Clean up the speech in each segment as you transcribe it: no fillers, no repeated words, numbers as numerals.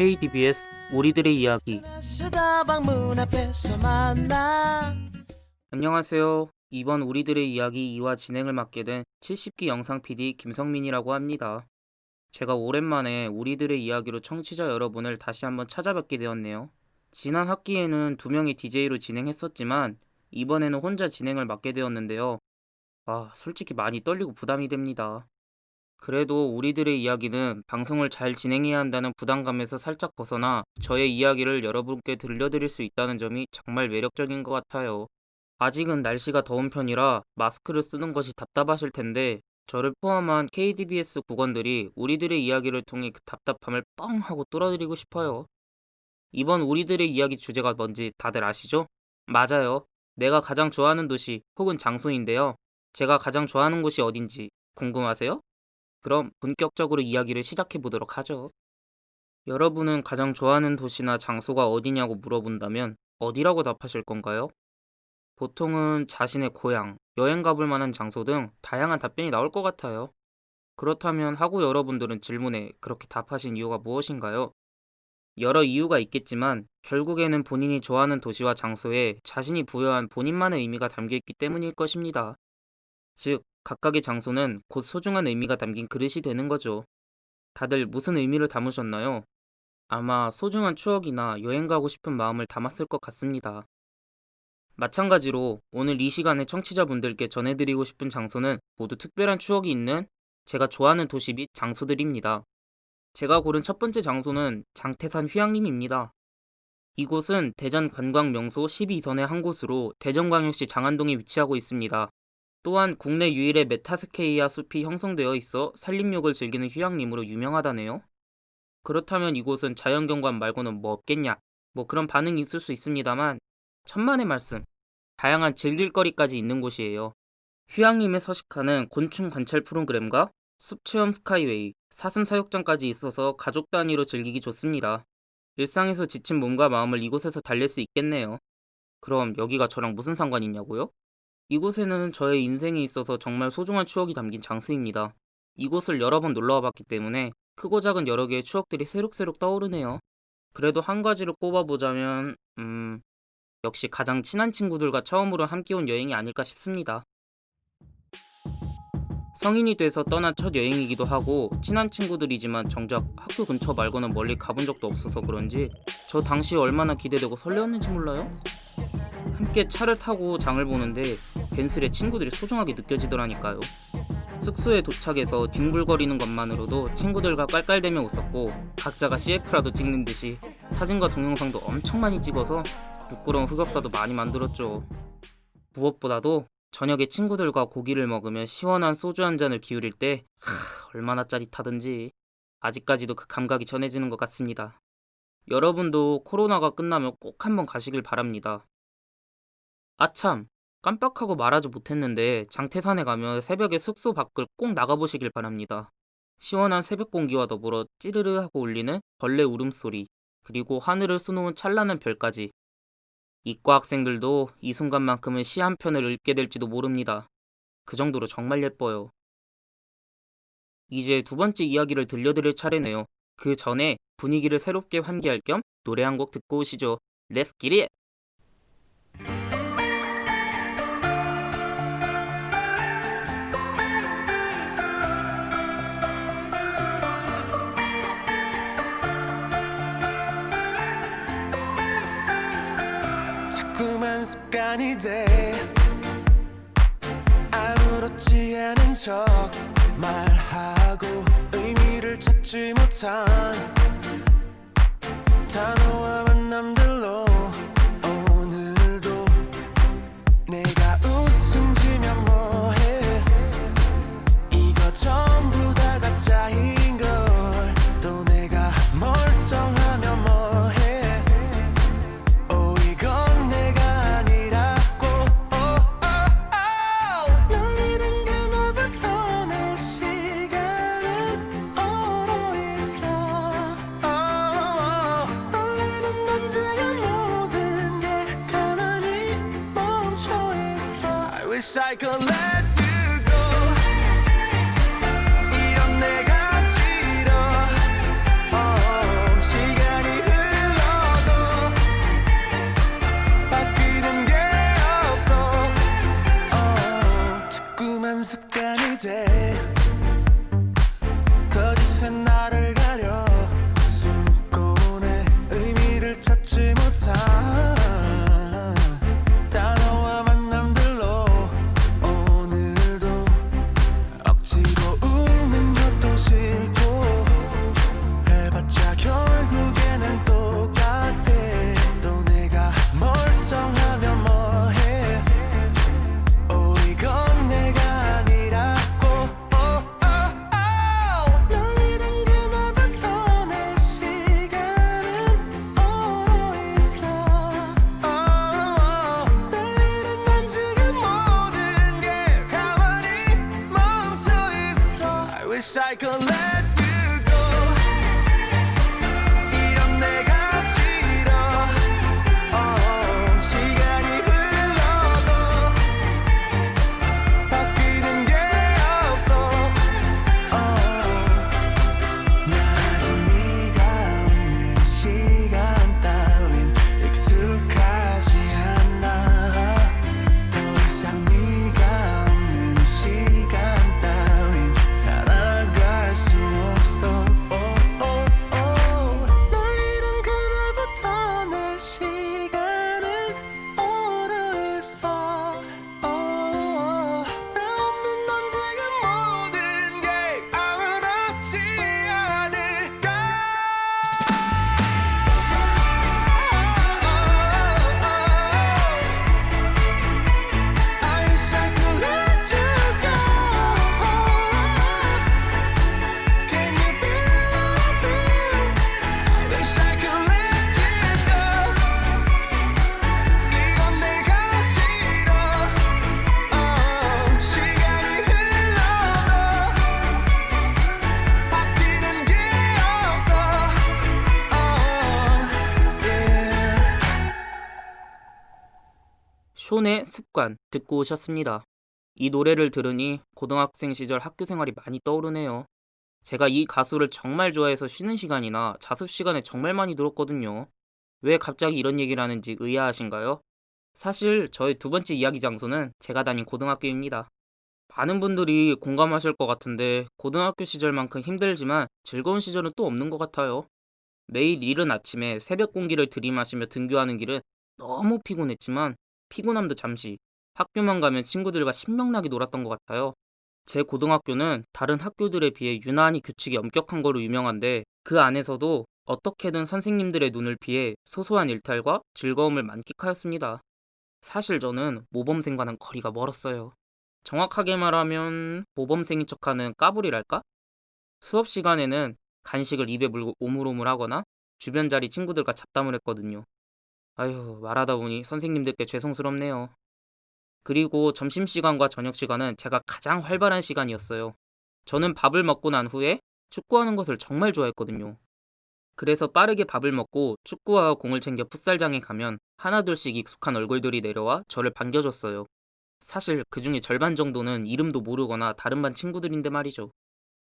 KDBS 우리들의 이야기. 안녕하세요. 이번 우리들의 이야기 2화 진행을 맡게 된 70기 영상 PD 김성민이라고 합니다. 제가 오랜만에 우리들의 이야기로 청취자 여러분을 다시 한번 찾아뵙게 되었네요. 지난 학기에는 2명의 DJ로 진행했었지만 이번에는 혼자 진행을 맡게 되었는데요. 솔직히 많이 떨리고 부담이 됩니다. 그래도 우리들의 이야기는 방송을 잘 진행해야 한다는 부담감에서 살짝 벗어나 저의 이야기를 여러분께 들려드릴 수 있다는 점이 정말 매력적인 것 같아요. 아직은 날씨가 더운 편이라 마스크를 쓰는 것이 답답하실 텐데 저를 포함한 KDBS 국원들이 우리들의 이야기를 통해 그 답답함을 뻥 하고 뚫어드리고 싶어요. 이번 우리들의 이야기 주제가 뭔지 다들 아시죠? 맞아요. 내가 가장 좋아하는 도시 혹은 장소인데요. 제가 가장 좋아하는 곳이 어딘지 궁금하세요? 그럼 본격적으로 이야기를 시작해 보도록 하죠. 여러분은 가장 좋아하는 도시나 장소가 어디냐고 물어본다면 어디라고 답하실 건가요? 보통은 자신의 고향, 여행 가볼 만한 장소 등 다양한 답변이 나올 것 같아요. 그렇다면 하고 여러분들은 질문에 그렇게 답하신 이유가 무엇인가요? 여러 이유가 있겠지만 결국에는 본인이 좋아하는 도시와 장소에 자신이 부여한 본인만의 의미가 담겨 있기 때문일 것입니다. 즉, 각각의 장소는 곧 소중한 의미가 담긴 그릇이 되는 거죠. 다들 무슨 의미를 담으셨나요? 아마 소중한 추억이나 여행 가고 싶은 마음을 담았을 것 같습니다. 마찬가지로 오늘 이 시간에 청취자분들께 전해드리고 싶은 장소는 모두 특별한 추억이 있는 제가 좋아하는 도시 및 장소들입니다. 제가 고른 첫 번째 장소는 장태산 휴양림입니다. 이곳은 대전 관광명소 12선의 한 곳으로 대전광역시 장안동에 위치하고 있습니다. 또한 국내 유일의 메타스케이아 숲이 형성되어 있어 산림욕을 즐기는 휴양림으로 유명하다네요. 그렇다면 이곳은 자연경관 말고는 뭐 없겠냐? 그런 반응이 있을 수 있습니다만 천만의 말씀, 다양한 즐길거리까지 있는 곳이에요. 휴양림에 서식하는 곤충 관찰 프로그램과 숲체험 스카이웨이, 사슴 사육장까지 있어서 가족 단위로 즐기기 좋습니다. 일상에서 지친 몸과 마음을 이곳에서 달랠 수 있겠네요. 그럼 여기가 저랑 무슨 상관이 있냐고요? 이곳에는 저의 인생에 있어서 정말 소중한 추억이 담긴 장소입니다. 이곳을 여러 번 놀러와 봤기 때문에 크고 작은 여러 개의 추억들이 새록새록 떠오르네요. 그래도 한 가지를 꼽아보자면 역시 가장 친한 친구들과 처음으로 함께 온 여행이 아닐까 싶습니다. 성인이 돼서 떠난 첫 여행이기도 하고 친한 친구들이지만 정작 학교 근처 말고는 멀리 가본 적도 없어서 그런지 저 당시에 얼마나 기대되고 설레었는지 몰라요? 함께 차를 타고 장을 보는데 괜스레 친구들이 소중하게 느껴지더라니까요. 숙소에 도착해서 뒹굴거리는 것만으로도 친구들과 깔깔대며 웃었고 각자가 CF라도 찍는 듯이 사진과 동영상도 엄청 많이 찍어서 부끄러운 흑역사도 많이 만들었죠. 무엇보다도 저녁에 친구들과 고기를 먹으며 시원한 소주 한 잔을 기울일 때 얼마나 짜릿하던지 아직까지도 그 감각이 전해지는 것 같습니다. 여러분도 코로나가 끝나면 꼭 한번 가시길 바랍니다. 아참, 깜빡하고 말하지 못했는데 장태산에 가면 새벽에 숙소 밖을 꼭 나가보시길 바랍니다. 시원한 새벽 공기와 더불어 찌르르 하고 울리는 벌레 울음소리, 그리고 하늘을 수놓은 찬란한 별까지. 이과 학생들도 이 순간만큼은 시 한 편을 읽게 될지도 모릅니다. 그 정도로 정말 예뻐요. 이제 두 번째 이야기를 들려드릴 차례네요. 그 전에 분위기를 새롭게 환기할 겸 노래 한 곡 듣고 오시죠. Let's get it! 자꾸만 습관이 돼 아무렇지 않은 척 말하고 의미를 찾지 못한 단어와 만남들로 오늘도 내가 웃음 지면 뭐해 이거 전부 다 가짜인 걸 또 내가 멀쩡하면 뭐해 이건 내가 아니라고 열리는 그날부터 내 시간은 얼어 있어 떨리는 언제야 모든 게 가만히 멈춰 있어 I wish I could let you go 이런 내가 싫어 시간이 I could let you go. 이런 내가 싫어. 시간이 흘러도 바뀌는 게 없어. 나 아직 네가 없는 시간 따윈 익숙하지 않아. 더 이상 네가 없는 시간 따윈 살아갈 수 없어. 널 잃은 그날부터 내 시간은 오래했어. 나 없는 넌 지금 모든 게 아무렇지 않을까. I wish I could let you go. Can you feel it? I wish I could let you go. 이건 내가 싫어. 시간이 흘러도 바뀌는 게 없어. 숀의 습관 듣고 오셨습니다. 이 노래를 들으니 고등학생 시절 학교 생활이 많이 떠오르네요. 제가 이 가수를 정말 좋아해서 쉬는 시간이나 자습 시간에 정말 많이 들었거든요. 왜 갑자기 이런 얘기를 하는지 의아하신가요? 사실 저의 두 번째 이야기 장소는 제가 다닌 고등학교입니다. 많은 분들이 공감하실 것 같은데 고등학교 시절만큼 힘들지만 즐거운 시절은 또 없는 것 같아요. 매일 이른 아침에 새벽 공기를 들이마시며 등교하는 길은 너무 피곤했지만 피곤함도 잠시 학교만 가면 친구들과 신명나게 놀았던 것 같아요. 제 고등학교는 다른 학교들에 비해 유난히 규칙이 엄격한 거로 유명한데 그 안에서도 어떻게든 선생님들의 눈을 피해 소소한 일탈과 즐거움을 만끽하였습니다. 사실 저는 모범생과는 거리가 멀었어요. 정확하게 말하면 모범생인 척하는 까불이랄까? 수업 시간에는 간식을 입에 물고 오물오물하거나 주변 자리 친구들과 잡담을 했거든요. 아휴, 말하다 보니 선생님들께 죄송스럽네요. 그리고 점심시간과 저녁시간은 제가 가장 활발한 시간이었어요. 저는 밥을 먹고 난 후에 축구하는 것을 정말 좋아했거든요. 그래서 빠르게 밥을 먹고 축구와 공을 챙겨 풋살장에 가면 하나둘씩 익숙한 얼굴들이 내려와 저를 반겨줬어요. 사실 그 중에 절반 정도는 이름도 모르거나 다른 반 친구들인데 말이죠.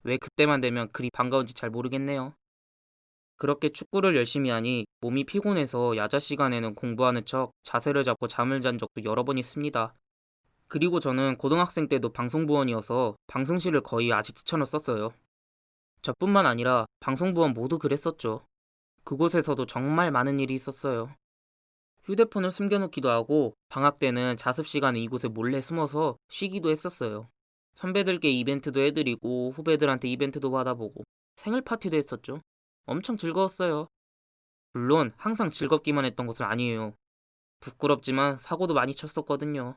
왜 그때만 되면 그리 반가운지 잘 모르겠네요. 그렇게 축구를 열심히 하니 몸이 피곤해서 야자 시간에는 공부하는 척 자세를 잡고 잠을 잔 적도 여러 번 있습니다. 그리고 저는 고등학생 때도 방송부원이어서 방송실을 거의 아지트처럼 썼어요. 저뿐만 아니라 방송부원 모두 그랬었죠. 그곳에서도 정말 많은 일이 있었어요. 휴대폰을 숨겨놓기도 하고 방학 때는 자습 시간에 이곳에 몰래 숨어서 쉬기도 했었어요. 선배들께 이벤트도 해드리고 후배들한테 이벤트도 받아보고 생일 파티도 했었죠. 엄청 즐거웠어요. 물론 항상 즐겁기만 했던 것은 아니에요. 부끄럽지만 사고도 많이 쳤었거든요.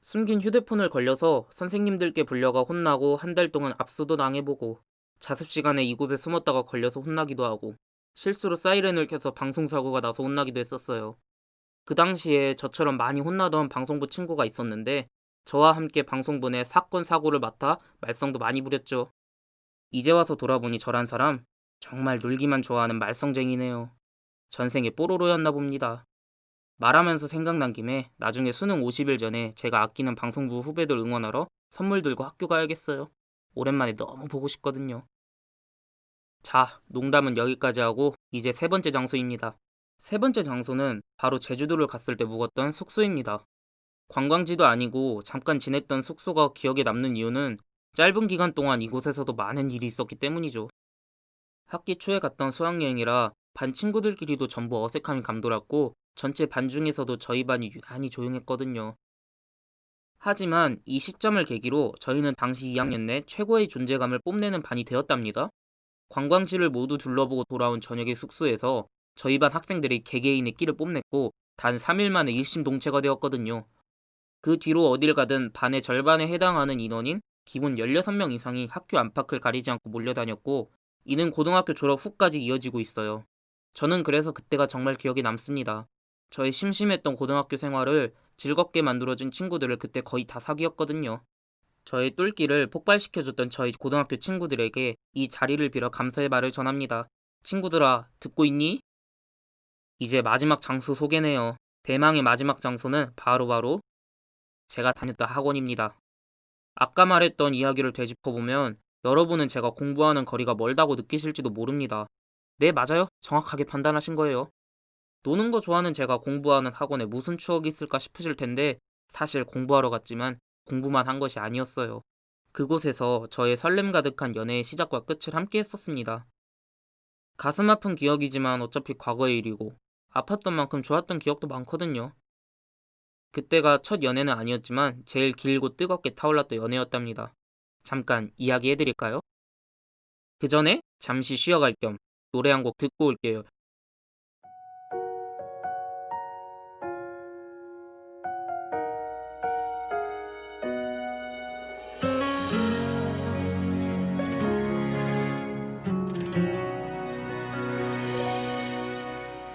숨긴 휴대폰을 걸려서 선생님들께 불려가 혼나고 한 달 동안 압수도 당해보고 자습 시간에 이곳에 숨었다가 걸려서 혼나기도 하고 실수로 사이렌을 켜서 방송사고가 나서 혼나기도 했었어요. 그 당시에 저처럼 많이 혼나던 방송부 친구가 있었는데 저와 함께 방송부 내 사건 사고를 맡아 말썽도 많이 부렸죠. 이제 와서 돌아보니 저란 사람 정말 놀기만 좋아하는 말썽쟁이네요. 전생에 뽀로로였나 봅니다. 말하면서 생각난 김에 나중에 수능 50일 전에 제가 아끼는 방송부 후배들 응원하러 선물 들고 학교 가야겠어요. 오랜만에 너무 보고 싶거든요. 자, 농담은 여기까지 하고 이제 세 번째 장소입니다. 세 번째 장소는 바로 제주도를 갔을 때 묵었던 숙소입니다. 관광지도 아니고 잠깐 지냈던 숙소가 기억에 남는 이유는 짧은 기간 동안 이곳에서도 많은 일이 있었기 때문이죠. 학기 초에 갔던 수학여행이라 반 친구들끼리도 전부 어색함이 감돌았고 전체 반 중에서도 저희 반이 유난히 조용했거든요. 하지만 이 시점을 계기로 저희는 당시 2학년 내 최고의 존재감을 뽐내는 반이 되었답니다. 관광지를 모두 둘러보고 돌아온 저녁의 숙소에서 저희 반 학생들이 개개인의 끼를 뽐냈고 단 3일 만에 일심동체가 되었거든요. 그 뒤로 어딜 가든 반의 절반에 해당하는 인원인 기본 16명 이상이 학교 안팎을 가리지 않고 몰려다녔고 이는 고등학교 졸업 후까지 이어지고 있어요. 저는 그래서 그때가 정말 기억에 남습니다. 저의 심심했던 고등학교 생활을 즐겁게 만들어준 친구들을 그때 거의 다 사귀었거든요. 저의 똘끼를 폭발시켜줬던 저희 고등학교 친구들에게 이 자리를 빌어 감사의 말을 전합니다. 친구들아, 듣고 있니? 이제 마지막 장소 소개네요. 대망의 마지막 장소는 바로바로 제가 다녔던 학원입니다. 아까 말했던 이야기를 되짚어보면 여러분은 제가 공부하는 거리가 멀다고 느끼실지도 모릅니다. 네, 맞아요. 정확하게 판단하신 거예요. 노는 거 좋아하는 제가 공부하는 학원에 무슨 추억이 있을까 싶으실 텐데 사실 공부하러 갔지만 공부만 한 것이 아니었어요. 그곳에서 저의 설렘 가득한 연애의 시작과 끝을 함께 했었습니다. 가슴 아픈 기억이지만 어차피 과거의 일이고 아팠던 만큼 좋았던 기억도 많거든요. 그때가 첫 연애는 아니었지만 제일 길고 뜨겁게 타올랐던 연애였답니다. 잠깐 이야기해드릴까요? 그 전에 잠시 쉬어갈 겸 노래 한 곡 듣고 올게요.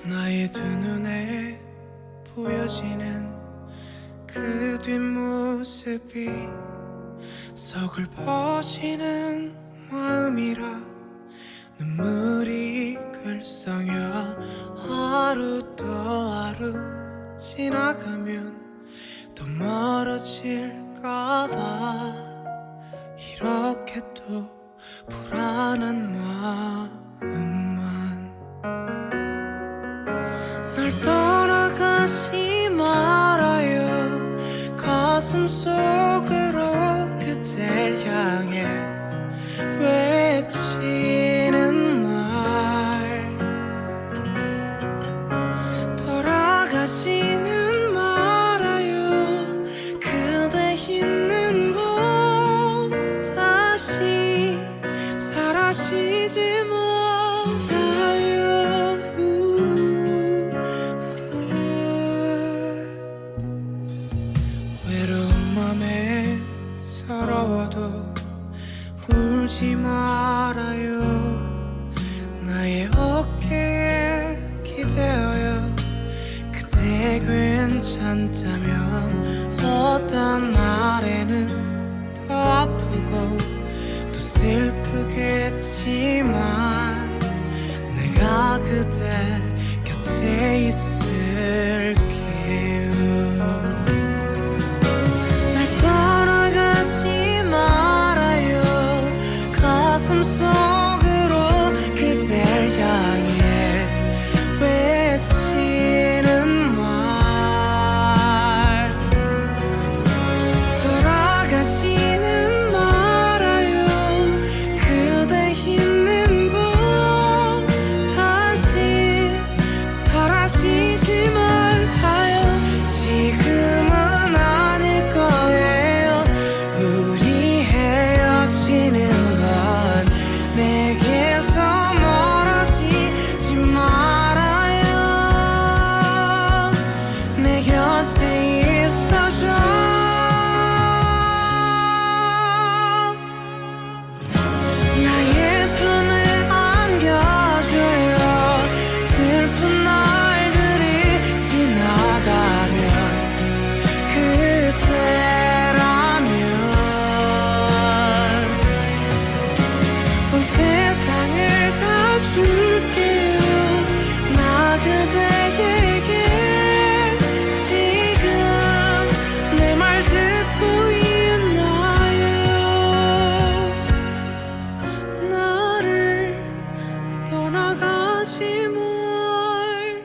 나의 두 눈에 보여지는 그 뒷모습이 서글퍼지는 마음이라 눈물이 글썽여 하루 또 하루 지나가면 더 멀어질까봐 이렇게 또 불안한 마음만 날 떠나가지 말아요 가슴 속으로 그댈 향해 외치는 말 돌아가지는 말아요 그대 있는 곳 다시 사라지지 말아요 외로운 맘에 서러워도 울지 말아요 나의 어깨에 기대어요 그대 괜찮다면 어떤 날에는 더 아프고 또 슬프겠지만 내가 그대 곁에 있을게요 날 떠나가지 말아요 가슴 속으로 그댈 향해 외치는 말 돌아가지는 말아요 그대 있는 곳 다시 사라지지 말아요 지금은 아닐 거예요 우리 헤어지는 건 내게서 멀어지지 말아요 내 곁에 있어줘 나의 품을 안겨줘요 슬픈 날들이 지나가면 그때라면 온 세상을 다 줄게요 나 그대에게 지금 내 말 듣고 있나요 나를 떠나가지 말아요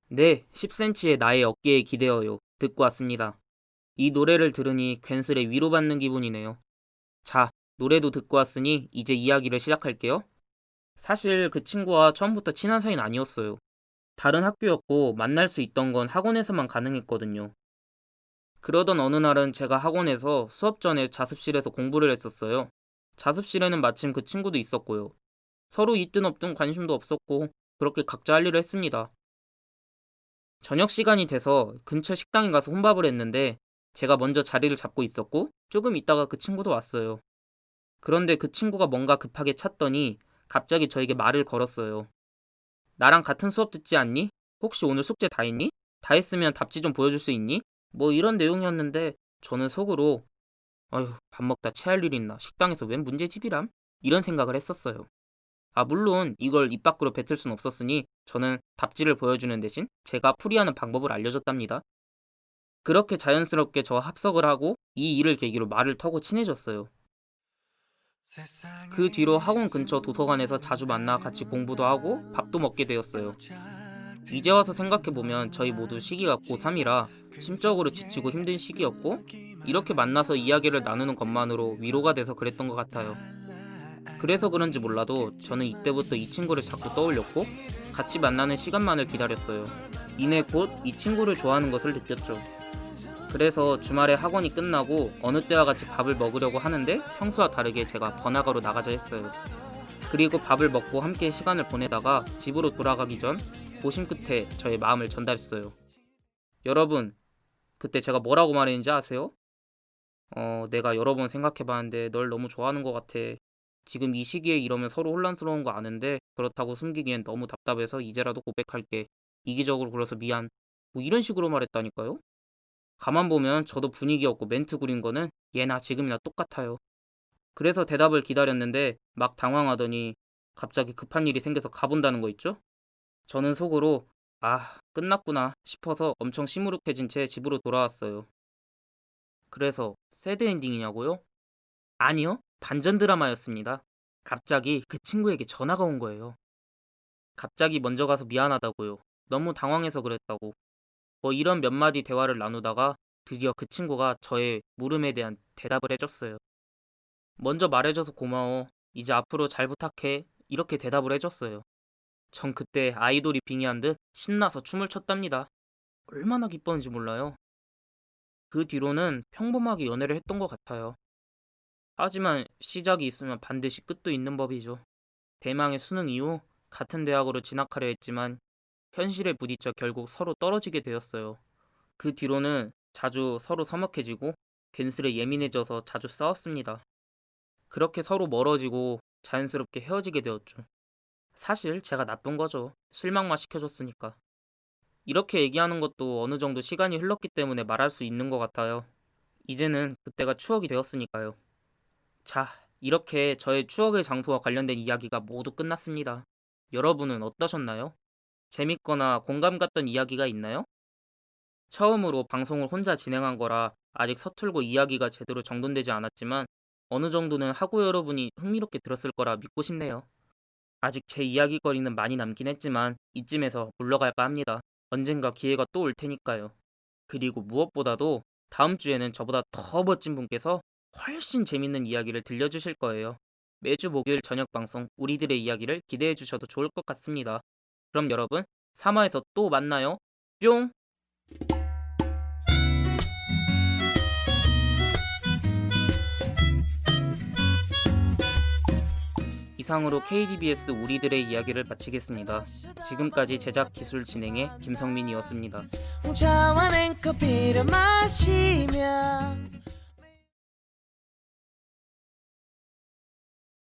네, 10cm의 나의 어깨에 기대어요. 듣고 왔습니다. 이 노래를 들으니 괜스레 위로받는 기분이네요. 자, 노래도 듣고 왔으니 이제 이야기를 시작할게요. 사실 그 친구와 처음부터 친한 사이는 아니었어요. 다른 학교였고 만날 수 있던 건 학원에서만 가능했거든요. 그러던 어느 날은 제가 학원에서 수업 전에 자습실에서 공부를 했었어요. 자습실에는 마침 그 친구도 있었고요. 서로 있든 없든 관심도 없었고 그렇게 각자 할 일을 했습니다. 저녁 시간이 돼서 근처 식당에 가서 혼밥을 했는데 제가 먼저 자리를 잡고 있었고 조금 있다가 그 친구도 왔어요. 그런데 그 친구가 뭔가 급하게 찾더니 갑자기 저에게 말을 걸었어요. 나랑 같은 수업 듣지 않니? 혹시 오늘 숙제 다 했니? 다 했으면 답지 좀 보여줄 수 있니? 뭐 이런 내용이었는데 저는 속으로 어휴, 밥 먹다 체할 일 있나? 식당에서 웬 문제집이람? 이런 생각을 했었어요. 물론 이걸 입 밖으로 뱉을 순 없었으니 저는 답지를 보여주는 대신 제가 풀이하는 방법을 알려줬답니다. 그렇게 자연스럽게 저와 합석을 하고 이 일을 계기로 말을 터고 친해졌어요. 그 뒤로 학원 근처 도서관에서 자주 만나 같이 공부도 하고 밥도 먹게 되었어요. 이제 와서 생각해보면 저희 모두 시기가 고3이라 심적으로 지치고 힘든 시기였고 이렇게 만나서 이야기를 나누는 것만으로 위로가 돼서 그랬던 것 같아요. 그래서 그런지 몰라도 저는 이때부터 이 친구를 자꾸 떠올렸고 같이 만나는 시간만을 기다렸어요. 이내 곧 이 친구를 좋아하는 것을 느꼈죠. 그래서 주말에 학원이 끝나고 어느 때와 같이 밥을 먹으려고 하는데 평소와 다르게 제가 번화가로 나가자 했어요. 그리고 밥을 먹고 함께 시간을 보내다가 집으로 돌아가기 전 고심 끝에 저의 마음을 전달했어요. 여러분, 그때 제가 뭐라고 말했는지 아세요? 내가 여러 번 생각해봤는데 널 너무 좋아하는 것 같아. 지금 이 시기에 이러면 서로 혼란스러운 거 아는데 그렇다고 숨기기엔 너무 답답해서 이제라도 고백할게. 이기적으로 굴어서 미안. 뭐 이런 식으로 말했다니까요? 가만 보면 저도 분위기 없고 멘트 구린 거는 예나 지금이나 똑같아요. 그래서 대답을 기다렸는데 막 당황하더니 갑자기 급한 일이 생겨서 가본다는 거 있죠? 저는 속으로 끝났구나 싶어서 엄청 시무룩해진 채 집으로 돌아왔어요. 그래서 새드 엔딩이냐고요? 아니요. 반전 드라마였습니다. 갑자기 그 친구에게 전화가 온 거예요. 갑자기 먼저 가서 미안하다고요. 너무 당황해서 그랬다고. 뭐 이런 몇 마디 대화를 나누다가 드디어 그 친구가 저의 물음에 대한 대답을 해줬어요. 먼저 말해줘서 고마워. 이제 앞으로 잘 부탁해. 이렇게 대답을 해줬어요. 전 그때 아이돌이 빙의한 듯 신나서 춤을 췄답니다. 얼마나 기뻤는지 몰라요. 그 뒤로는 평범하게 연애를 했던 것 같아요. 하지만 시작이 있으면 반드시 끝도 있는 법이죠. 대망의 수능 이후 같은 대학으로 진학하려 했지만 현실에 부딪혀 결국 서로 떨어지게 되었어요. 그 뒤로는 자주 서로 서먹해지고 괜스레 예민해져서 자주 싸웠습니다. 그렇게 서로 멀어지고 자연스럽게 헤어지게 되었죠. 사실 제가 나쁜 거죠. 실망만 시켜줬으니까. 이렇게 얘기하는 것도 어느 정도 시간이 흘렀기 때문에 말할 수 있는 것 같아요. 이제는 그때가 추억이 되었으니까요. 자, 이렇게 저의 추억의 장소와 관련된 이야기가 모두 끝났습니다. 여러분은 어떠셨나요? 재밌거나 공감 갔던 이야기가 있나요? 처음으로 방송을 혼자 진행한 거라 아직 서툴고 이야기가 제대로 정돈되지 않았지만 어느 정도는 하고 여러분이 흥미롭게 들었을 거라 믿고 싶네요. 아직 제 이야기거리는 많이 남긴 했지만 이쯤에서 물러갈까 합니다. 언젠가 기회가 또 올 테니까요. 그리고 무엇보다도 다음 주에는 저보다 더 멋진 분께서 훨씬 재밌는 이야기를 들려주실 거예요. 매주 목요일 저녁 방송 우리들의 이야기를 기대해 주셔도 좋을 것 같습니다. 그럼 여러분 3화에서 또 만나요. 뿅! 이상으로 KDBS 우리들의 이야기를 마치겠습니다. 지금까지 제작 기술 진행의 김성민이었습니다. 홍차와 냉커피를 마시며